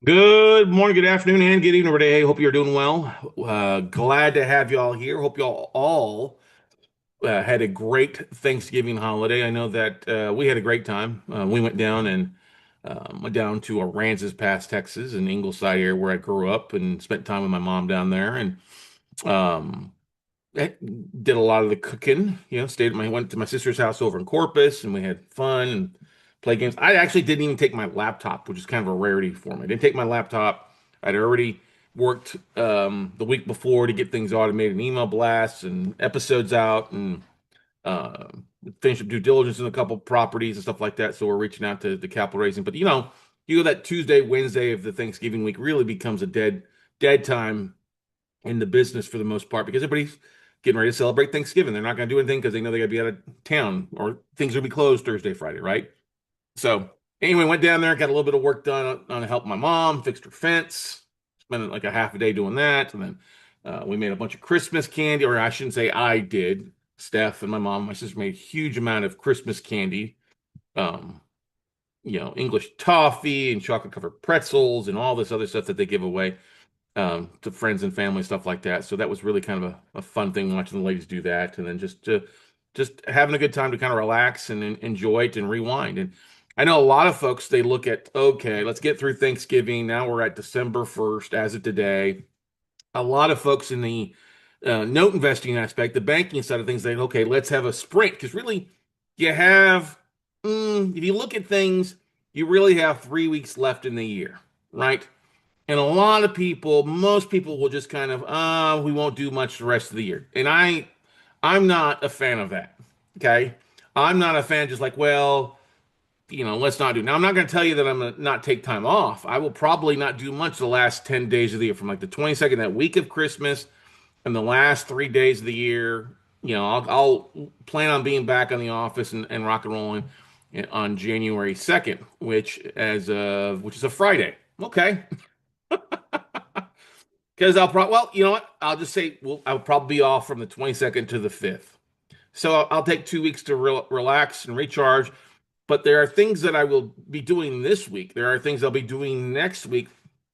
Good morning, good afternoon, and good evening, everybody. Hey, hope you're doing well. Glad to have y'all here. Hope y'all all had a great Thanksgiving holiday. I know that we had a great time. We went down and went down to Aransas Pass, Texas, in Ingleside area where I grew up, and spent time with my mom down there. And um, I did a lot of the cooking. Went to my sister's house over in Corpus, and we had fun and played games. I actually didn't even take my laptop, which is kind of a rarity for me. I didn't take my laptop. I'd already worked the week before to get things automated, and email blasts and episodes out, and uh, finish up due diligence in a couple properties and stuff like that. So we're reaching out to the capital raising. But that Tuesday, Wednesday of the Thanksgiving week really becomes a dead time in the business for the most part because everybody's getting ready to celebrate Thanksgiving. They're not going to do anything because they know they got to be out of town or things will be closed Thursday, Friday, right? So anyway, went down there, got a little bit of work done on help my mom, fixed her fence, spent like a half a day doing that, and then we made a bunch of Christmas candy, or I shouldn't say I did. Steph and my mom, my sister made a huge amount of Christmas candy. Um, English toffee and chocolate covered pretzels and all this other stuff that they give away to friends and family, stuff like that. So that was really kind of a fun thing watching the ladies do that, and then just having a good time to kind of relax and enjoy it and rewind. And I know a lot of folks they look at, okay, let's get through Thanksgiving. Now we're at December 1st as of today. A lot of folks in the note investing aspect, the banking side of things, they okay, let's have a sprint because really you have, if you look at things, you really have 3 weeks left in the year, right? And a lot of people, most people will just kind of, we won't do much the rest of the year. And I'm not a fan of that. Okay. I'm not a fan just like, well, let's not do. Now, I'm not going to tell you that I'm going to not take time off. I will probably not do much the last 10 days of the year from like the 22nd, that week of Christmas, and the last 3 days of the year. I'll plan on being back in the office and rock and rolling on January 2nd, which is a Friday. Okay. Because I'll probably, well, you know what? I'll just say, well, I'll probably be off from the 22nd to the 5th. So I'll take 2 weeks to relax and recharge. But there are things that I will be doing this week. There are things I'll be doing next week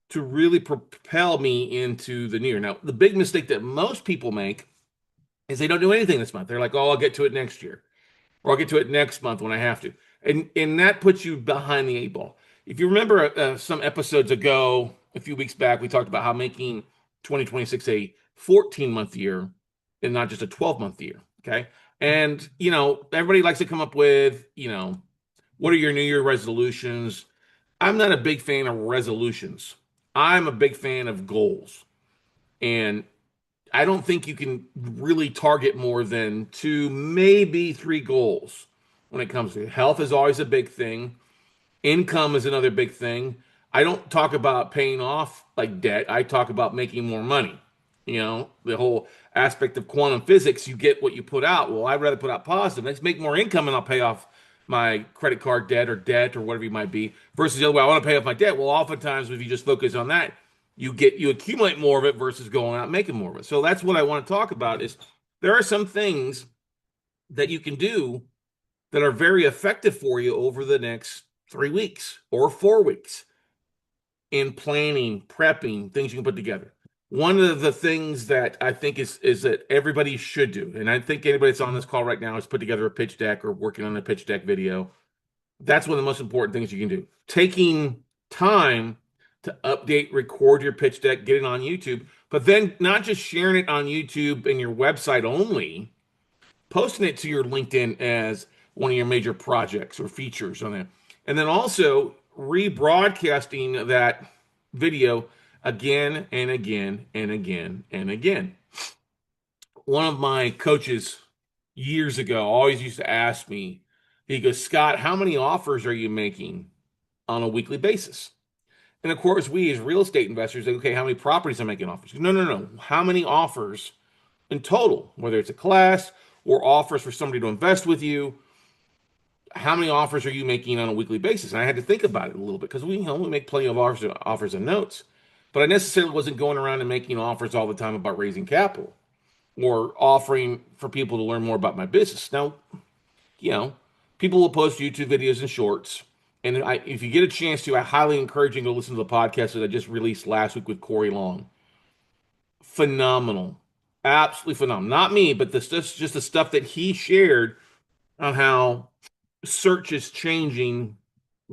to really propel me into the new year. Now, the big mistake that most people make is they don't do anything this month. They're like, oh, I'll get to it next year, or I'll get to it next month when I have to. And that puts you behind the eight ball. If you remember some episodes ago, a few weeks back, we talked about how making 2026 a 14-month year and not just a 12-month year. Okay. And, everybody likes to come up with, what are your New Year resolutions? I'm not a big fan of resolutions. I'm a big fan of goals. And I don't think you can really target more than two, maybe three goals when it comes to health is always a big thing. Income is another big thing. I don't talk about paying off like debt. I talk about making more money. The whole aspect of quantum physics, you get what you put out. Well, I'd rather put out positive. Let's make more income and I'll pay off my credit card debt or whatever you might be versus the other way. I want to pay off my debt. Well, oftentimes if you just focus on that, you accumulate more of it versus going out and making more of it. So that's what I want to talk about is there are some things that you can do that are very effective for you over the next 3 weeks or 4 weeks in planning, prepping, things you can put together. One of the things that I think is that everybody should do, and I think anybody that's on this call right now is put together a pitch deck or working on a pitch deck video. That's one of the most important things you can do. Taking time to update, record your pitch deck, get it on YouTube, but then not just sharing it on YouTube and your website only, posting it to your LinkedIn as one of your major projects or features on there. And then also rebroadcasting that video again and again and again and again. One of my coaches years ago always used to ask me, he goes, Scott, how many offers are you making on a weekly basis? And of course, we as real estate investors, okay, how many properties am I making offers? No, no, no. How many offers in total, whether it's a class or offers for somebody to invest with you? How many offers are you making on a weekly basis? And I had to think about it a little bit because we make plenty of offers and notes, but I necessarily wasn't going around and making offers all the time about raising capital or offering for people to learn more about my business. Now, you know, people will post YouTube videos and shorts, And if you get a chance to, I highly encourage you to go listen to the podcast that I just released last week with Corey Long. Phenomenal, absolutely phenomenal. Not me, but just the stuff that he shared on how search is changing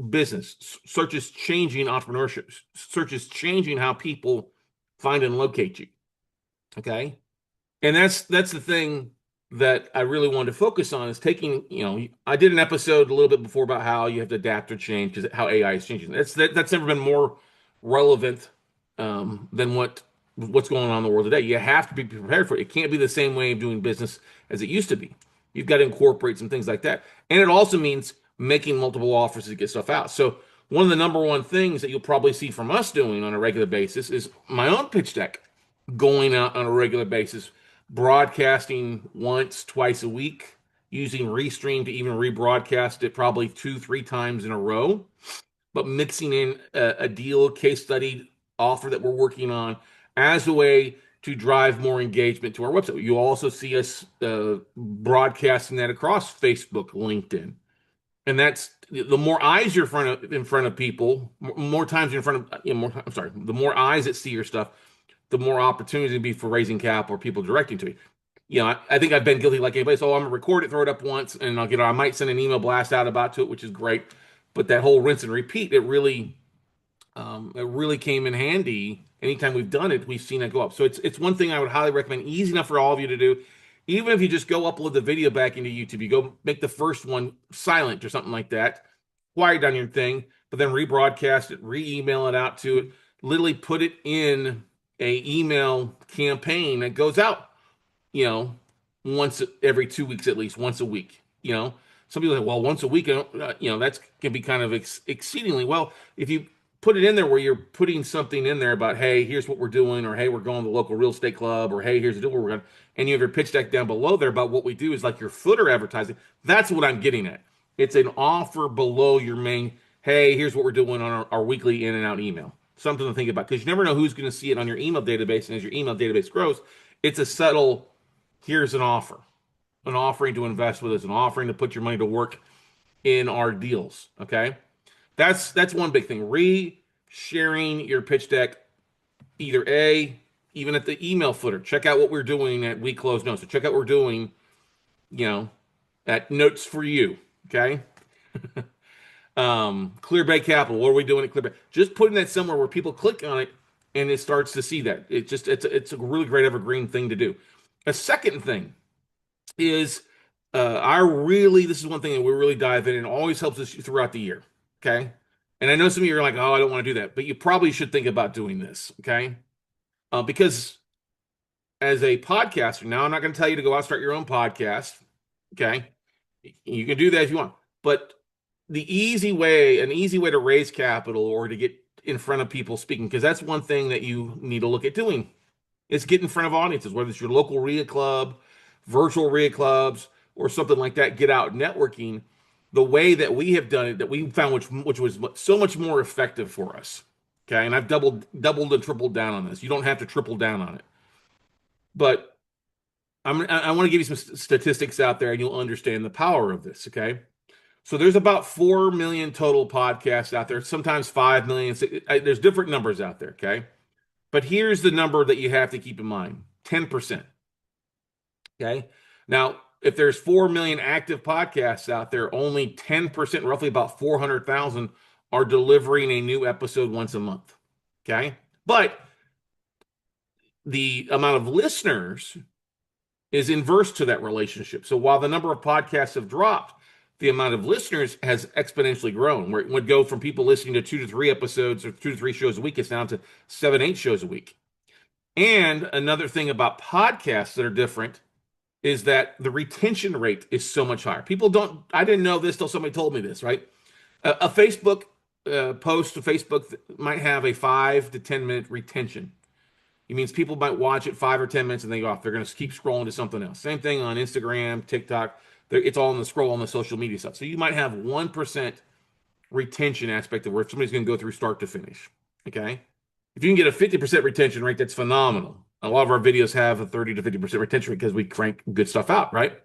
business, search is changing entrepreneurship, search is changing how people find and locate you. Okay. And that's the thing that I really wanted to focus on is taking, I did an episode a little bit before about how you have to adapt or change because how AI is changing. That's never been more relevant than what's going on in the world today. You have to be prepared for it. It can't be the same way of doing business as it used to be. You've got to incorporate some things like that. And it also means making multiple offers to get stuff out. So one of the number one things that you'll probably see from us doing on a regular basis is my own pitch deck going out on a regular basis, broadcasting once, twice a week, using Restream to even rebroadcast it probably two, three times in a row, but mixing in a deal, case study offer that we're working on as a way to drive more engagement to our website. You also see us broadcasting that across Facebook, LinkedIn. And that's the more eyes you're in front of people, more times you're in front of, I'm sorry, the more eyes that see your stuff, the more opportunity to be for raising capital or people directing to you. I think I've been guilty like anybody. So I'm gonna record it, throw it up once, and I might send an email blast out about to it, which is great. But that whole rinse and repeat, it really came in handy. Anytime we've done it, we've seen it go up. So it's one thing I would highly recommend. Easy enough for all of you to do. Even if you just go upload the video back into YouTube, you go make the first one silent or something like that, quiet on your thing, but then rebroadcast it, re-email it out to it, literally put it in a email campaign that goes out, you know, once every 2 weeks at least, once a week. Some people say, well, once a week, that's can be kind of exceedingly well. If you put it in there where you're putting something in there about, hey, here's what we're doing, or hey, we're going to the local real estate club, or hey, here's the deal we're going, and you have your pitch deck down below there about what we do is like your footer advertising. That's what I'm getting at. It's an offer below your main, hey, here's what we're doing on our weekly in and out email. Something to think about because you never know who's going to see it on your email database. And as your email database grows, it's a subtle, here's an offering to invest with us, an offering to put your money to work in our deals. Okay. That's one big thing. Sharing your pitch deck, either even at the email footer. Check out what we're doing at We Close Notes. So check out what we're doing, at Notes for You. Okay. Clear Bay Capital. What are we doing at Clear Bay? Just putting that somewhere where people click on it and it starts to see that. It's a really great evergreen thing to do. A second thing is this is one thing that we really dive in and always helps us throughout the year. Okay. And I know some of you are like, oh, I don't want to do that, but you probably should think about doing this. Okay. Because as a podcaster, now I'm not going to tell you to go out and start your own podcast. Okay. You can do that if you want, but an easy way to raise capital or to get in front of people speaking, because that's one thing that you need to look at doing is get in front of audiences, whether it's your local RIA club, virtual RIA clubs, or something like that. Get out networking the way that we have done it, that we found which was so much more effective for us. Okay, and I've doubled and tripled down on this. You don't have to triple down on it, but I want to give you some statistics out there, and you'll understand the power of this. Okay, so there's about 4 million total podcasts out there. Sometimes 5 million. There's different numbers out there. Okay, but here's the number that you have to keep in mind: 10%. Okay, now if there's 4 million active podcasts out there, only 10%, roughly about 400,000, are delivering a new episode once a month. Okay. But the amount of listeners is inverse to that relationship. So while the number of podcasts have dropped, the amount of listeners has exponentially grown, where it would go from people listening to 2 to 3 episodes or 2 to 3 shows a week, it's down to 7, 8 shows a week. And another thing about podcasts that are different is that the retention rate is so much higher. I didn't know this till somebody told me this, right? A Facebook post to Facebook might have a 5 to 10 minute retention. It means people might watch it 5 or 10 minutes and they go off. They're going to keep scrolling to something else. Same thing on Instagram, TikTok. It's all in the scroll on the social media stuff. So you might have 1% retention aspect of where somebody's going to go through start to finish. Okay. If you can get a 50% retention rate, that's phenomenal. A lot of our videos have a 30 to 50% retention rate because we crank good stuff out, right?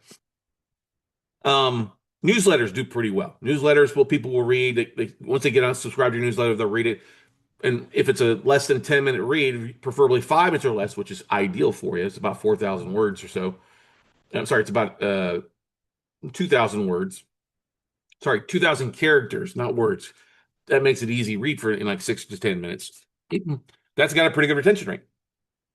Newsletters do pretty well. Newsletters, well, people will read. Once they get on subscribe to your newsletter, they'll read it. And if it's a less than 10-minute read, preferably 5 minutes or less, which is ideal for you, it's about 4,000 words or so. I'm sorry, it's about 2,000 words. Sorry, 2,000 characters, not words. That makes it easy read for in like 6 to 10 minutes. That's got a pretty good retention rate.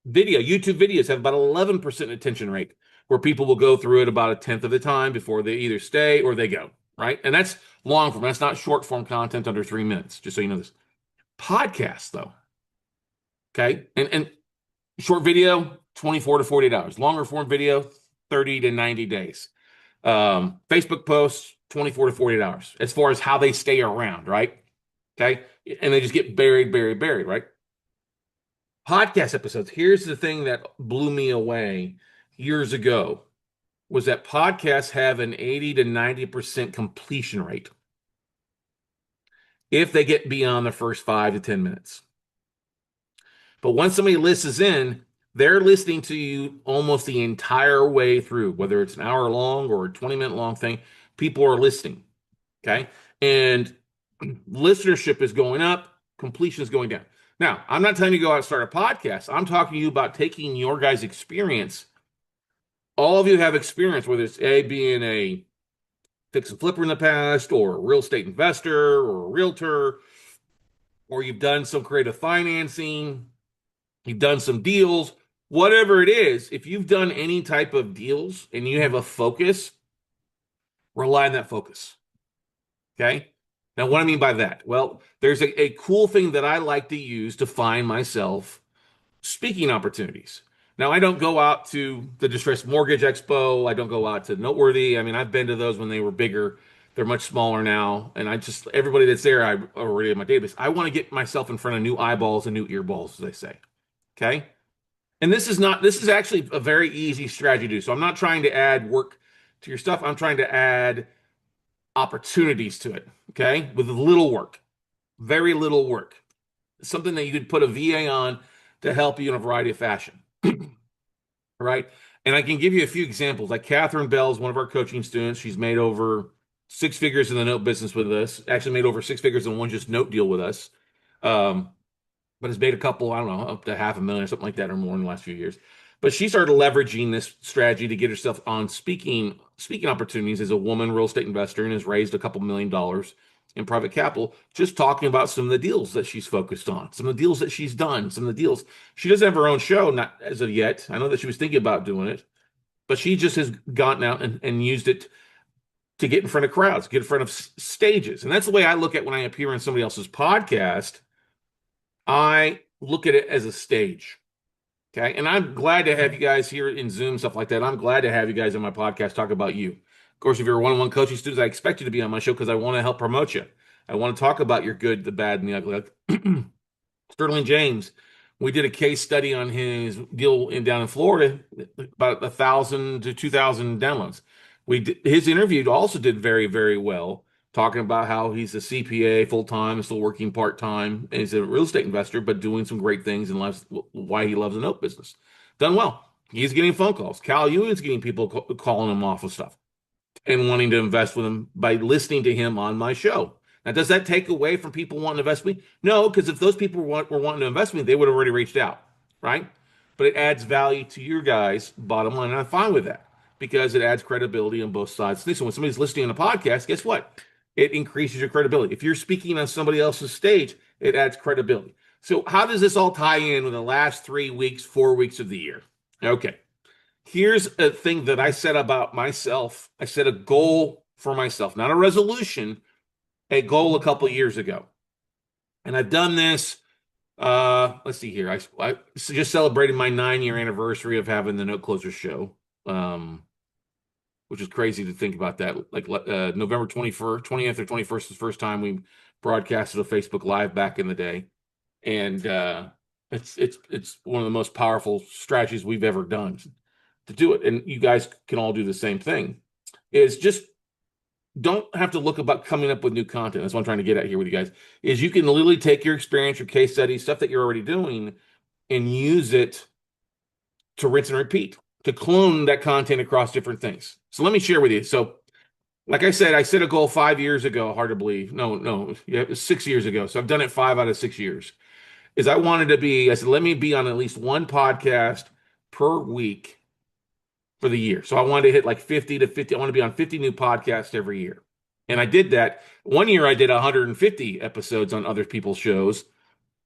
YouTube videos have about 11% attention rate, where people will go through it about a tenth of the time before they either stay or they go, right? And that's long form. That's not short form content under 3 minutes, just so you know this. Podcasts, though, okay? And short video, 24 to 48 hours. Longer form video, 30 to 90 days. Facebook posts, 24 to 48 hours, as far as how they stay around, right? Okay. And they just get buried, buried, buried, right? Podcast episodes. Here's the thing that blew me away years ago was that podcasts have an 80 to 90% completion rate if they get beyond the first 5 to 10 minutes. But once somebody listens in, they're listening to you almost the entire way through, whether it's an hour long or a 20-minute long thing. People are listening. Okay. And listenership is going up, completion is going down. Now, I'm not telling you to go out and start a podcast. I'm talking to you about taking your guys' experience. All of you have experience, whether it's being a fix and flipper in the past, or a real estate investor, or a realtor, or you've done some creative financing, you've done some deals, whatever it is. If you've done any type of deals and you have a focus, rely on that focus. Okay. Now, what I mean by that? Well, there's a cool thing that I like to use to find myself speaking opportunities. Now, I don't go out to the Distressed Mortgage Expo. I don't go out to Noteworthy. I mean, I've been to those when they were bigger. They're much smaller now. And everybody that's there, I already have my database. I want to get myself in front of new eyeballs and new earballs, as they say. Okay. And this is actually a very easy strategy to do. So I'm not trying to add work to your stuff. I'm trying to add opportunities to it. Okay. With little work, very little work, something that you could put a VA on to help you in a variety of fashion. Right. And I can give you a few examples. Like Catherine Bell is one of our coaching students. She's made over 6 figures in the note business with us, actually made over 6 figures in one just note deal with us. But has made a couple, I don't know, up to 500,000 or something like that or more in the last few years. But she started leveraging this strategy to get herself on speaking opportunities as a woman real estate investor, and has raised a couple $1 million in private capital, just talking about some of the deals that she's focused on, some of the deals that she's done, some of the deals. She doesn't have her own show, not as of yet. I know that she was thinking about doing it, but she just has gotten out and used it to get in front of crowds, get in front of stages. And that's the way I look at when I appear on somebody else's podcast. I look at it as a stage. Okay. And I'm glad to have you guys here in Zoom, stuff like that. I'm glad to have you guys on my podcast talk about you. Of course, if you're one-on-one coaching students, I expect you to be on my show because I want to help promote you. I want to talk about your good, the bad, and the ugly. Sterling James, we did a case study on his deal down in Florida, about 1,000 to 2,000 downloads. His interview also did very, very well, talking about how he's a CPA full-time, still working part-time, and he's a real estate investor, but doing some great things and loves why he loves the note business. Done well. He's getting phone calls. Cal Ewan's getting people calling him off of stuff and wanting to invest with him by listening to him on my show. Now, does that take away from people wanting to invest with me? No, because if those people were wanting to invest with me, they would have already reached out, right? But it adds value to your guys' bottom line, and I'm fine with that because it adds credibility on both sides. So when somebody's listening on a podcast, guess what? It increases your credibility. If you're speaking on somebody else's stage, it adds credibility. So how does this all tie in with the last 3 weeks, 4 weeks of the year? Okay. Here's a thing that I said about myself. I set a goal for myself, not a resolution, a goal a couple years ago. And I've done this. Let's see here. I just celebrated my 9-year anniversary of having the Note Closer show, which is crazy to think about that. Like November 21st, 20th or 21st is the first time we broadcasted a Facebook Live back in the day. And it's one of the most powerful strategies we've ever done to do it. And you guys can all do the same thing. Is just don't have to look about coming up with new content. That's what I'm trying to get at here with you guys. Is you can literally take your experience, your case studies, stuff that you're already doing, and use it to rinse and repeat, to clone that content across different things. So let me share with you. So Like I set a goal 5 years ago. Hard to believe. No, no, yeah, it was 6 years ago. So I've done it 5 out of 6 years. Is I wanted to be. I said, let me be on at least one podcast per week for the year. So I wanted to hit like 50 to 50. I want to be on 50 new podcasts every year. And I did that. One year I did 150 episodes on other people's shows.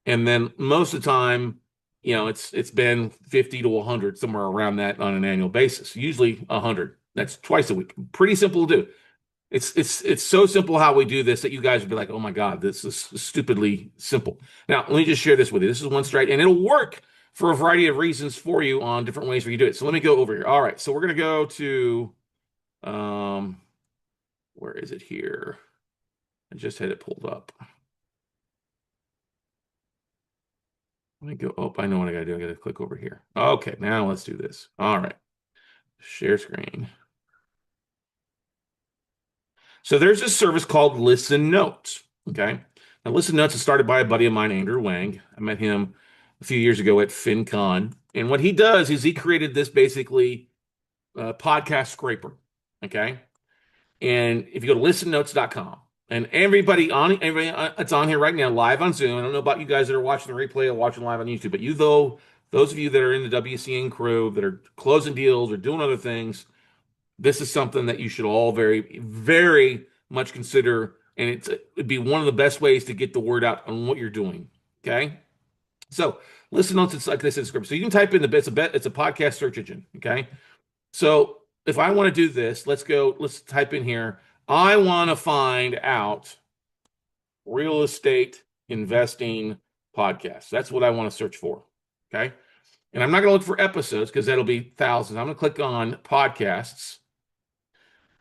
And then most of the time, it's been 50 to 100, somewhere around that on an annual basis. Usually 100. That's twice a week. Pretty simple to do. It's so simple how we do this that you guys would be like, oh my God, this is stupidly simple. Now, let me just share this with you. This is one straight, and it'll work for a variety of reasons for you on different ways for you to do it. So let me go over here. All right, so we're gonna go to um, where is it here? I just had it pulled up. Let me go. Oh, I know what I gotta do. I gotta click over here. Okay, now let's do this. All right, share screen. So there's a service called Listen Notes. Okay. Now, Listen Notes is started by a buddy of mine, Andrew Wang. I met him a few years ago at FinCon. And what he does is he created this basically podcast scraper. Okay. And if you go to listennotes.com, and everybody that's on here right now, live on Zoom. I don't know about you guys that are watching the replay or watching live on YouTube, but those of you that are in the WCN crew that are closing deals or doing other things, this is something that you should all very, very much consider, and it'd be one of the best ways to get the word out on what you're doing. Okay, so listen notes. It's like I said, script. So you can type in it's a podcast search engine. Okay, so if I want to do this, let's go. Let's type in here. I want to find out real estate investing podcasts. That's what I want to search for. Okay, and I'm not going to look for episodes because that'll be thousands. I'm going to click on podcasts.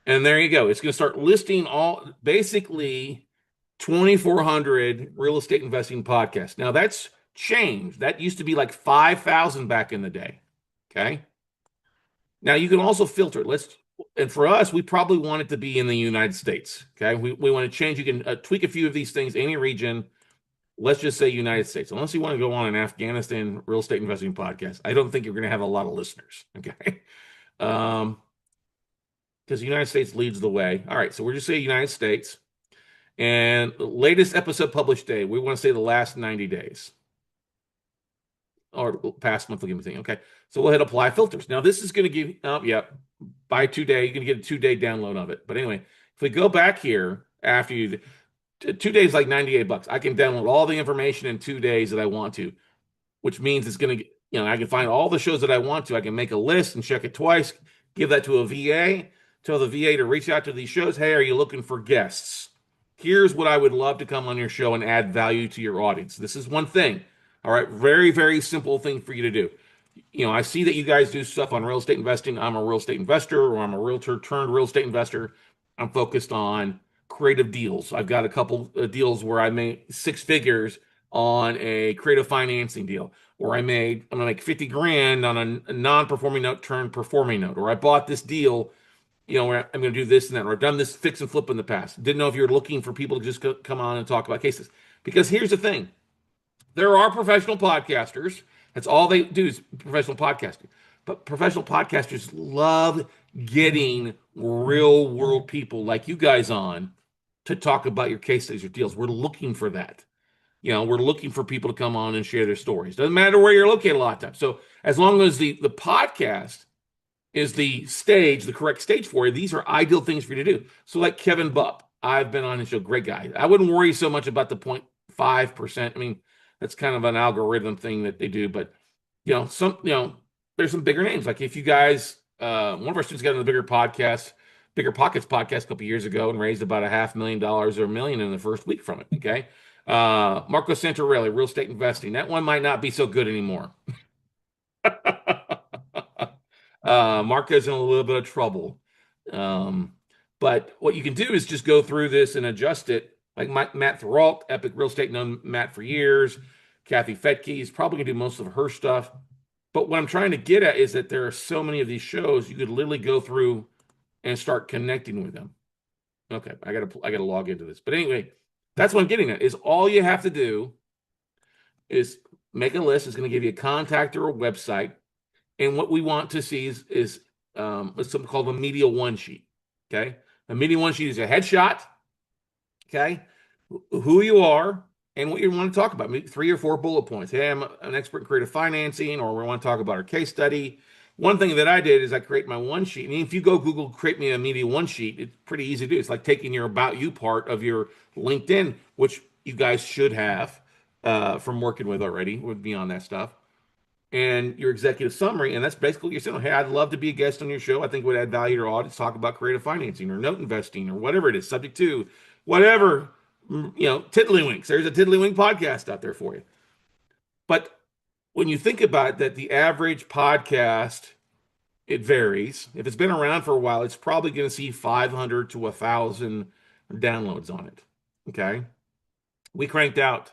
And there you go. It's going to start listing all basically 2,400 real estate investing podcasts. Now that's changed. That used to be like 5,000 back in the day. Okay. Now you can also filter. And for us, we probably want it to be in the United States. Okay. We want to change. You can tweak a few of these things, any region. Let's just say United States. Unless you want to go on an Afghanistan real estate investing podcast, I don't think you're going to have a lot of listeners. Okay. Um, because the United States leads the way. All right, so we're just saying United States. And the latest episode published day, we want to say the last 90 days or past monthly thing. Okay, so we'll hit apply filters. Now, this is going to give, by 2 day, you're going to get a 2 day download of it. But anyway, if we go back here after 2 days, like $98, I can download all the information in 2 days that I want to, which means it's going to, I can find all the shows that I want to. I can make a list and check it twice, give that to a VA. Tell the VA to reach out to these shows. Hey, are you looking for guests? Here's what I would love to come on your show and add value to your audience. This is one thing. All right. Very, very simple thing for you to do. I see that you guys do stuff on real estate investing. I'm a real estate investor, or I'm a realtor turned real estate investor. I'm focused on creative deals. I've got a couple of deals where I made 6 figures on a creative financing deal, or I'm gonna make 50 grand on a non-performing note turned performing note, or I bought this deal where I'm going to do this and that, or I've done this fix and flip in the past. Didn't know if you're looking for people to just come on and talk about cases. Because here's the thing, there are professional podcasters. That's all they do is professional podcasting. But professional podcasters love getting real world people like you guys on to talk about your case studies or deals. We're looking for that. We're looking for people to come on and share their stories. Doesn't matter where you're located a lot of times. So as long as the podcast is the correct stage for you, these are ideal things for you to do. So like Kevin Bupp, I've been on his show, great guy. I wouldn't worry so much about the 0.5%. I mean, that's kind of an algorithm thing that they do, but there's some bigger names. Like if you guys, one of our students got on the Bigger Pockets podcast a couple years ago and raised about $500,000 or $1 million in the first week from it. Okay. Marco Santarelli, real estate investing. That one might not be so good anymore. Marco's in a little bit of trouble. But what you can do is just go through this and adjust it. Like Matt Thoralt, Epic Real Estate, known Matt for years. Kathy Fetke is probably going to do most of her stuff. But what I'm trying to get at is that there are so many of these shows, you could literally go through and start connecting with them. Okay, I gotta log into this. But anyway, that's what I'm getting at, is all you have to do is make a list. It's going to give you a contact or a website. And what we want to see is something called a media one sheet. Okay. A media one sheet is a headshot, okay? Who you are and what you want to talk about. Maybe 3 or 4 bullet points. Hey, I'm an expert in creative financing, or we want to talk about our case study. One thing that I did is I create my one sheet. I mean, if you go Google, create me a media one sheet, it's pretty easy to do. It's like taking your about you part of your LinkedIn, which you guys should have from working with already, would be on that stuff, and your executive summary. And that's basically what you're saying. Hey, I'd love to be a guest on your show. I think it would add value to your audience. Talk about creative financing or note investing or whatever it is, subject to whatever, tiddlywinks. There's a tiddlywink podcast out there for you. But when you think about it, that the average podcast, it varies. If it's been around for a while, it's probably going to see 500 to 1,000 downloads on it. Okay. We cranked out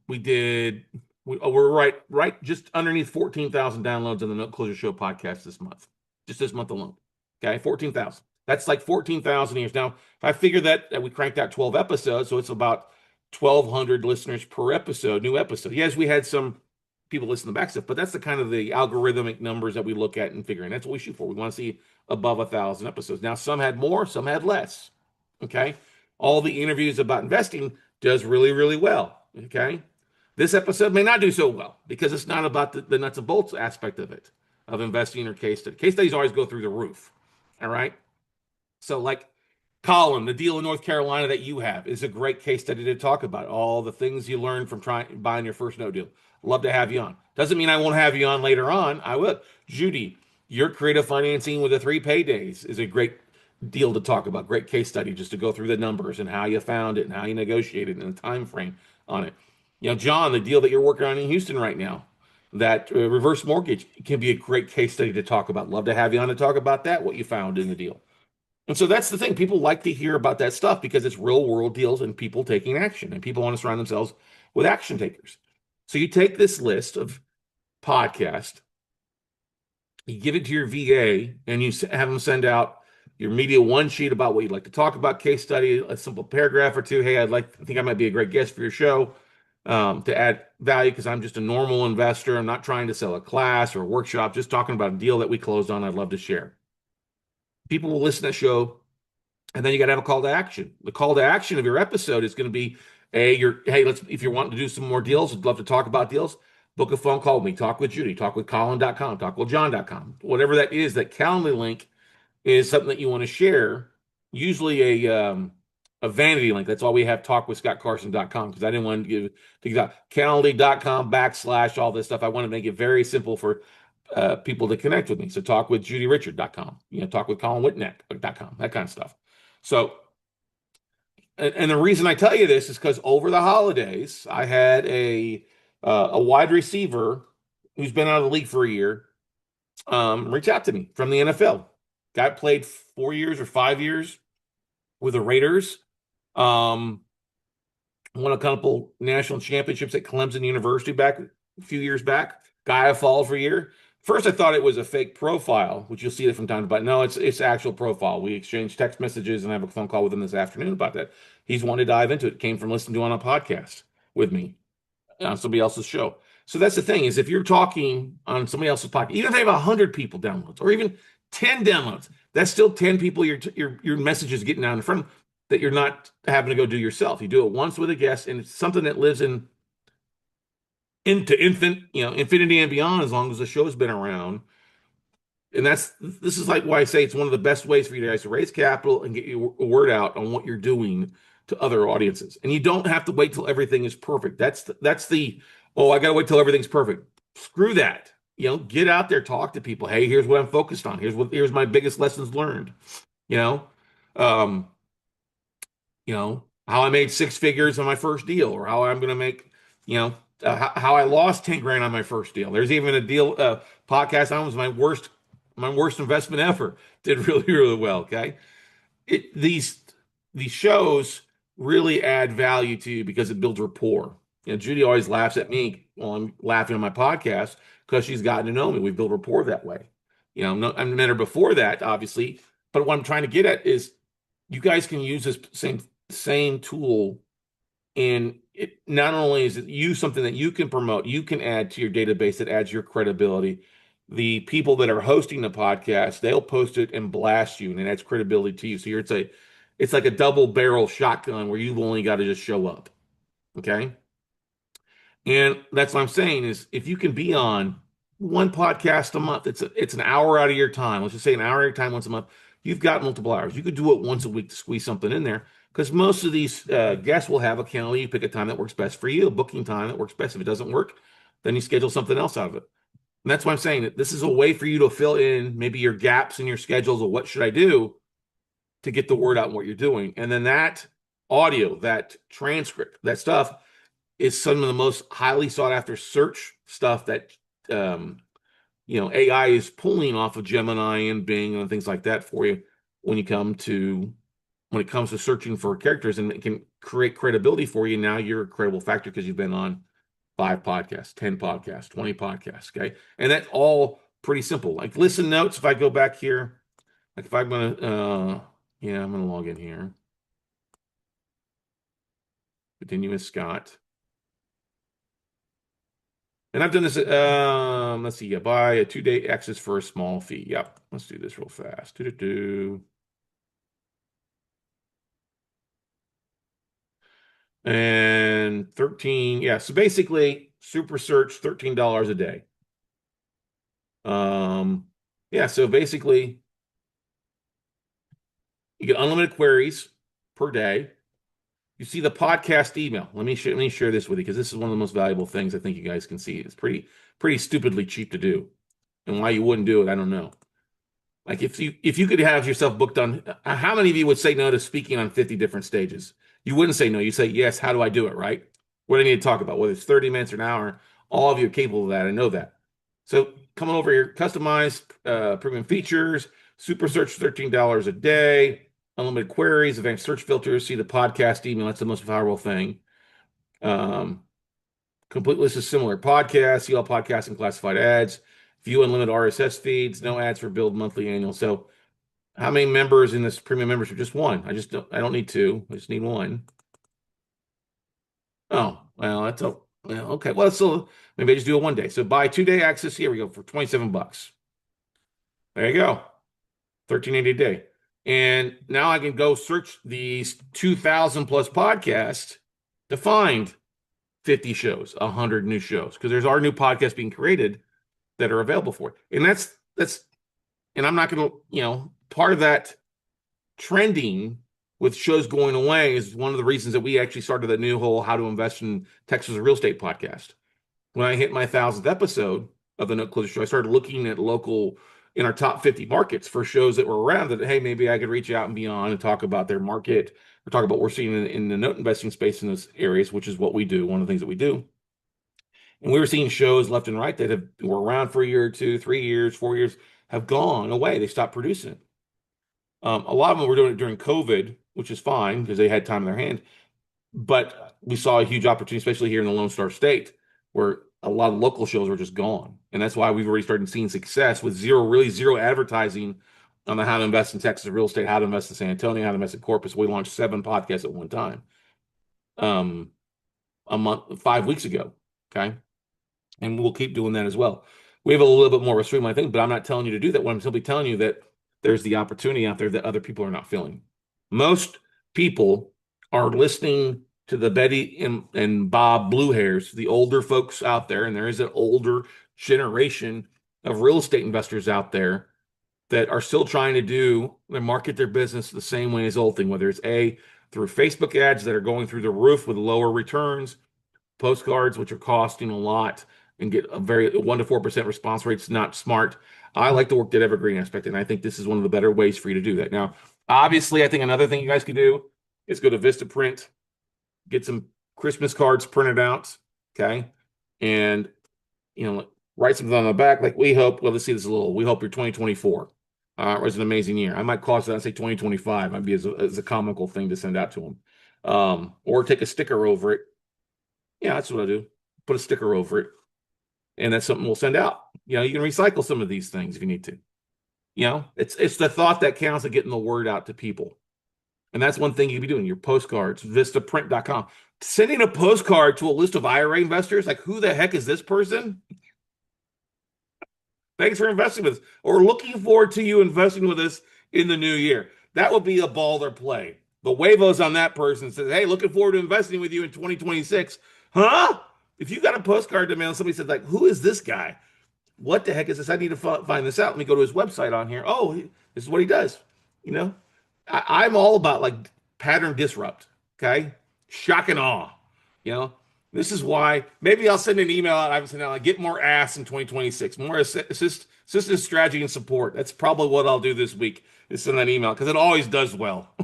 we did. We're right just underneath 14,000 downloads on the Note Closure Show podcast this month, just this month alone. Okay, 14,000. That's like 14,000 years. Now, if I figure that we cranked out 12 episodes, so it's about 1,200 listeners per episode, new episode. Yes, we had some people listen to back stuff, but that's the kind of the algorithmic numbers that we look at and figure. And that's what we shoot for. We want to see above 1,000 episodes. Now, some had more, some had less. Okay, all the interviews about investing does really, really well. Okay. This episode may not do so well because it's not about the nuts and bolts aspect of it, of investing or case study. Case studies always go through the roof. All right. So, like Colin, the deal in North Carolina that you have is a great case study to talk about. All the things you learned from buying your first no deal. Love to have you on. Doesn't mean I won't have you on later on. I will. Judy, your creative financing with the 3 paydays is a great deal to talk about. Great case study just to go through the numbers and how you found it and how you negotiated and the time frame on it. John, the deal that you're working on in Houston right now, that reverse mortgage can be a great case study to talk about. Love to have you on to talk about that, what you found in the deal. And so that's the thing. People like to hear about that stuff because it's real world deals and people taking action, and people want to surround themselves with action takers. So you take this list of podcasts, you give it to your VA, and you have them send out your media one sheet about what you'd like to talk about, case study, a simple paragraph or two. Hey, I think I might be a great guest for your show to add value because I'm just a normal investor. I'm not trying to sell a class or a workshop, just talking about a deal that we closed on I'd love to share. People will listen to the show, and then you got to have a call to action. The call to action of your episode is going to be, if you're wanting to do some more deals, I'd love to talk about deals, book a phone call with me, talk with Judy, talk with Colin.com, talk with John.com. Whatever that is, that Calendly link is something that you want to share, usually a vanity link. That's why we have talkwithscottcarson.com, because I didn't want to give calendly.com / all this stuff. I want to make it very simple for people to connect with me. So talk with judyricchard.com, talk with colinwhitneck.com, that kind of stuff. So, and the reason I tell you this is because over the holidays, I had a wide receiver who's been out of the league for a year reach out to me from the NFL. Guy played 4 years or 5 years with the Raiders. Won a couple national championships at Clemson University back a few years back. Guy I followed for a year. First, I thought it was a fake profile, which you'll see it from time to time. No, it's actual profile. We exchanged text messages, and I have a phone call with him this afternoon about that. He's wanted to dive into it. Came from listening to on a podcast with me on somebody else's show. So that's the thing, is if you're talking on somebody else's podcast, even if they have 100 people downloads or even 10 downloads, that's still 10 people your message is getting out in front of that you're not having to go do yourself. You do it once with a guest, and it's something that lives into infinity and beyond as long as the show's been around. And this is like why I say it's one of the best ways for you guys to raise capital and get your word out on what you're doing to other audiences. And you don't have to wait till everything is perfect. That's the I got to wait till everything's perfect. Screw that. Get out there, talk to people. Hey, here's what I'm focused on. Here's my biggest lessons learned. Um, how I made 6 figures on my first deal, or how I'm going to make, how I lost 10 grand on my first deal. There's even a deal podcast. That was my worst investment ever. Did really, really well. Okay. These shows really add value to you because it builds rapport. Judy always laughs at me while I'm laughing on my podcast because she's gotten to know me. We build rapport that way. I met her before that, obviously, but what I'm trying to get at is you guys can use this same tool, and it not only is it something that you can promote, you can add to your database that adds your credibility. the people that are hosting the podcast, they'll post it and blast you, and it adds credibility to you. So it's like a double barrel shotgun where you've only got to just show up. Okay. And that's what I'm saying is if you can be on one podcast a month, it's an hour out of your time. Let's just say an hour of your time once a month. You've got multiple hours. You could do it once a week to squeeze something in there because most of these guests will have a calendar. You pick a time that works best for you, a booking time that works best. If it doesn't work, then you schedule something else out of it. And that's why I'm saying that this is a way for you to fill in maybe your gaps in your schedules of what should I do to get the word out and what you're doing. And then that audio, that transcript, that stuff is some of the most highly sought after search stuff that um, AI is pulling off of Gemini and Bing and things like that for you when you come to when it comes to searching for characters, and it can create credibility for you. Now you're a credible factor because you've been on 5 podcasts, 10 podcasts, 20 podcasts. Okay. And that's all pretty simple. Like listen notes. If I go back here, like if I'm going to, yeah, I'm going to log in here. Continue with Scott. And I've done this, let's see, buy a 2-day access for a small fee. Yep. Let's do this real fast. Do. And 13, yeah. So basically, super search, $13 a day. Yeah, so basically you get unlimited queries per day. You see the podcast email. Let me share this with you because this is one of the most valuable things I think you guys can see. It's pretty stupidly cheap to do. And why you wouldn't do it, I don't know. Like if you could have yourself booked on, how many of you would say no to speaking on 50 different stages? You wouldn't say no. You say yes. How do I do it? Right? What do I need to talk about? Whether it's 30 minutes or an hour, all of you are capable of that. I know that. So coming over here, customized premium features, super search $13 a day, unlimited queries, advanced search filters. See the podcast email. That's the most powerful thing. Complete list of similar podcasts. See all podcasts and classified ads. View unlimited RSS feeds. No ads for build monthly annual. So how many members in this premium membership? Just one. I don't need two. I just need one. Oh, well, okay. Well, so maybe I just do it one day. So buy 2-day access. Here we go for $27. There you go. $13.80 a day. And now I can go search these 2,000 plus podcasts to find 50 shows, 100 new shows, because there's our new podcasts being created that are available for it. And and I'm not going to, part of that trending with shows going away is one of the reasons that we actually started the new whole How to Invest in Texas Real Estate podcast. When I hit my 1,000th episode of the Note Closer Show, I started looking at local in our top 50 markets for shows that were around that, hey, maybe I could reach out and be on and talk about their market or talk about what we're seeing in the note investing space in those areas, which is what we do, one of the things that we do. And we were seeing shows left and right that were around for a year or two, 3 years, 4 years, have gone away. They stopped producing. A lot of them were doing it during COVID, which is fine because they had time in their hand. But we saw a huge opportunity, especially here in the Lone Star State, where a lot of local shows were just gone. And that's why we've already started seeing success with zero advertising on the How to Invest in Texas Real Estate, How to Invest in San Antonio, How to Invest in Corpus. We launched 7 podcasts at one time, a month, 5 weeks ago. Okay. And we'll keep doing that as well. We have a little bit more of a streamlined thing, but I'm not telling you to do that. What I'm simply telling you that there's the opportunity out there that other people are not feeling. Most people are listening to the Betty and Bob Blue Hairs, the older folks out there, and there is an older generation of real estate investors out there that are still trying to do and market their business the same way as old thing, whether it's through Facebook ads that are going through the roof with lower returns, postcards, which are costing a lot and get a very 1 to 4% response rates, not smart. I like to work that evergreen aspect, and I think this is one of the better ways for you to do that. Now, obviously, I think another thing you guys could do is go to Vistaprint, get some Christmas cards printed out, okay? And, write something on the back like, we hope, well, let's see this a little, we hope your 2024 was an amazing year. I might cross that and say 2025 might be as a comical thing to send out to them. Or take a sticker over it. Yeah, that's what I do. Put a sticker over it. And that's something we'll send out. You can recycle some of these things if you need to. It's the thought that counts of getting the word out to people. And that's one thing you can be doing. Your postcards, vistaprint.com. Sending a postcard to a list of IRA investors, like who the heck is this person? Thanks for investing with us. Or looking forward to you investing with us in the new year. That would be a baller play. The huevos on that person says, hey, looking forward to investing with you in 2026. Huh? If you got a postcard to mail, somebody said, like, who is this guy? What the heck is this? I need to find this out. Let me go to his website on here. Oh, this is what he does. You know, I'm all about like pattern disrupt. Okay, shock and awe. You know, this is why maybe I'll send an email out. I would say now, like, get more ass in 2026, more assistant strategy and support. That's probably what I'll do this week. Is send that email because it always does well.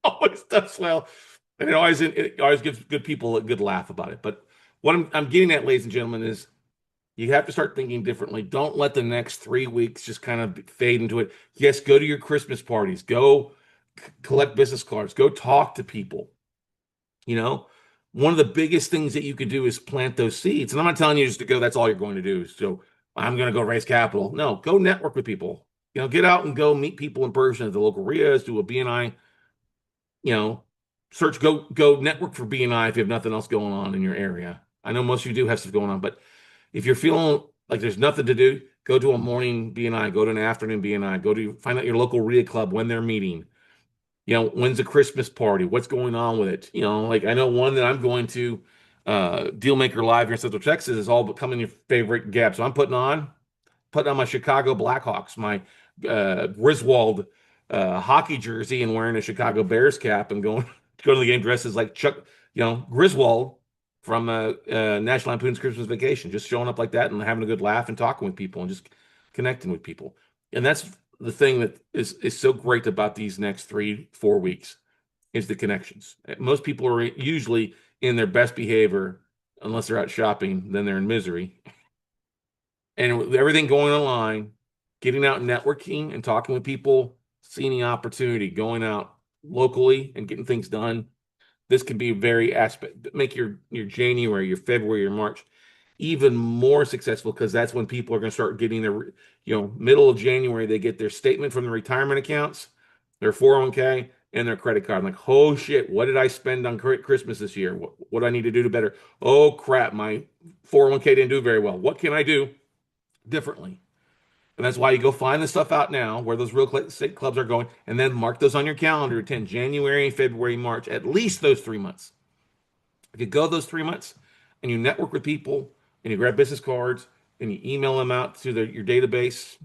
Always does well, and it always gives good people a good laugh about it. But what I'm getting at, ladies and gentlemen, is you have to start thinking differently. Don't let the next 3 weeks just kind of fade into it. Yes, go to your Christmas parties. Go collect business cards. Go talk to people. You know, one of the biggest things that you could do is plant those seeds. And I'm not telling you just to go, that's all you're going to do. So I'm going to go raise capital. No, go network with people. You know, get out and go meet people in person at the local RIAs, do a BNI, you know, search, go network for BNI if you have nothing else going on in your area. I know most of you do have stuff going on, but if you're feeling like there's nothing to do, go to a morning BNI, go to an afternoon BNI, go to find out your local RIA club when they're meeting. You know, when's the Christmas party? What's going on with it? You know, like I know one that I'm going to, Dealmaker Live here in Central Texas is all becoming your favorite gap. So I'm putting on my Chicago Blackhawks, my Griswold hockey jersey, and wearing a Chicago Bears cap, and going to the game dressed as like Chuck, Griswold from National Lampoon's Christmas Vacation, just showing up like that and having a good laugh and talking with people and just connecting with people. And that's the thing that is so great about these next 3-4 weeks is the connections. Most people are usually in their best behavior unless they're out shopping, then they're in misery. And with everything going online, getting out and networking and talking with people, seeing the opportunity, going out locally and getting things done. This can be very make your January, your February, your March even more successful because that's when people are going to start getting their, middle of January, they get their statement from the retirement accounts, their 401k, and their credit card. I'm like, oh shit, what did I spend on Christmas this year? What do I need to do to better? Oh crap, my 401k didn't do very well. What can I do differently? And that's why you go find the stuff out now where those real estate clubs are going, and then mark those on your calendar. Attend January, February, March, at least those 3 months. If you go those 3 months and you network with people and you grab business cards and you email them out to your database,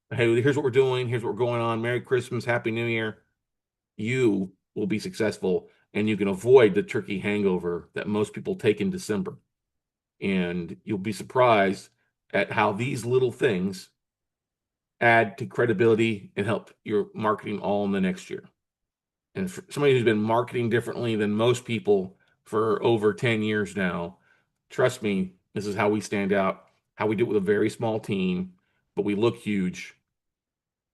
hey, here's what we're doing, here's what we're going on, Merry Christmas, Happy New Year, you will be successful and you can avoid the turkey hangover that most people take in December. And you'll be surprised at how these little things add to credibility and help your marketing all in the next year. And for somebody who's been marketing differently than most people for over 10 years now, trust me, this is how we stand out, how we do it with a very small team, but we look huge.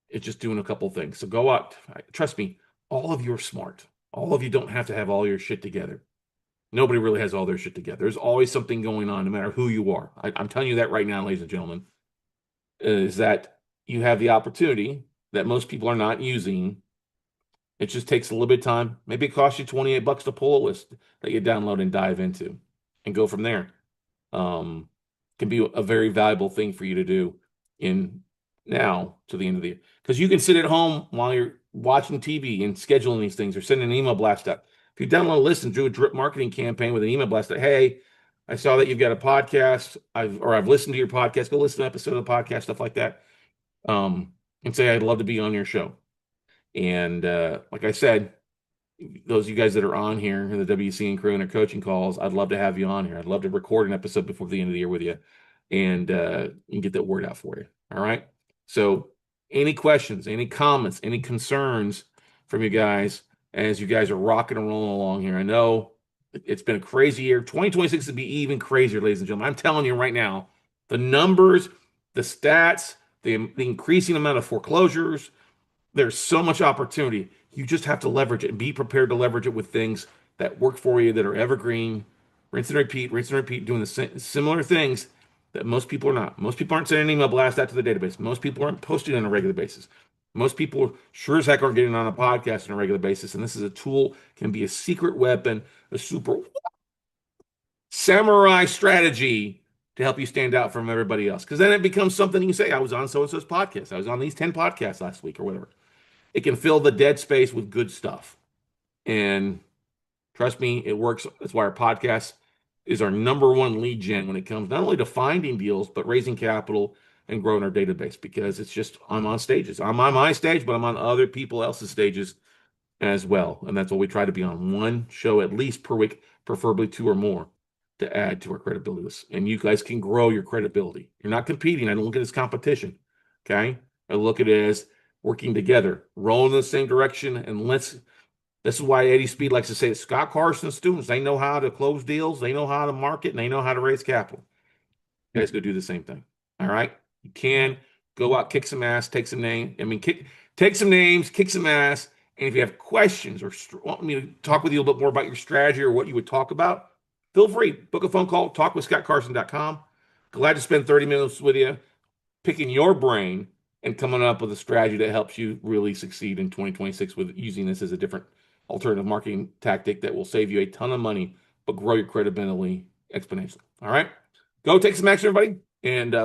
It's just doing a couple things. So go out. Trust me, all of you are smart. All of you don't have to have all your shit together. Nobody really has all their shit together. There's always something going on, no matter who you are. I'm telling you that right now, ladies and gentlemen, is that you have the opportunity that most people are not using. It just takes a little bit of time. Maybe it costs you $28 to pull a list that you download and dive into and go from there. Can be a very valuable thing for you to do in now to the end of the year. Because you can sit at home while you're watching TV and scheduling these things or sending an email blast out. If you download a list and do a drip marketing campaign with an email blast that, hey, I saw that you've got a podcast, I've listened to your podcast, go listen to an episode of the podcast, stuff like that. And say, I'd love to be on your show. And like I said, those of you guys that are on here in the WC and crew and their coaching calls, I'd love to have you on here. I'd love to record an episode before the end of the year with you and get that word out for you. All right. So any questions, any comments, any concerns from you guys as you guys are rocking and rolling along here? I know it's been a crazy year. 2026 will be even crazier, ladies and gentlemen. I'm telling you right now, the numbers, the stats, the increasing amount of foreclosures, there's so much opportunity. You just have to leverage it and be prepared to leverage it with things that work for you, that are evergreen. Rinse and repeat, doing the similar things that most people are not. Most people aren't sending an email blast out to the database. Most people aren't posting on a regular basis. Most people sure as heck aren't getting on a podcast on a regular basis. And this is a tool, can be a secret weapon, a super samurai strategy to help you stand out from everybody else. Because then it becomes something you say, I was on so-and-so's podcast. I was on these 10 podcasts last week or whatever. It can fill the dead space with good stuff. And trust me, it works. That's why our podcast is our number one lead gen when it comes not only to finding deals, but raising capital and growing our database because it's just, I'm on stages. I'm on my stage, but I'm on other people else's stages as well. And that's what we try to be on one show at least per week, preferably two or more to add to our credibility list. And you guys can grow your credibility. You're not competing. I don't look at it as competition. Okay. I look at it as working together, rolling in the same direction. And this is why Eddie Speed likes to say that Scott Carson students, they know how to close deals, they know how to market, and they know how to raise capital. You guys go do the same thing. All right. You can go out, kick some ass, take some name. I mean, take some names, kick some ass. And if you have questions or want me to talk with you a little bit more about your strategy or what you would talk about, feel free. Book a phone call, talkwithscottcarson.com. Glad to spend 30 minutes with you, picking your brain and coming up with a strategy that helps you really succeed in 2026 with using this as a different alternative marketing tactic that will save you a ton of money, but grow your credibility exponentially. All right. Go take some action, everybody. And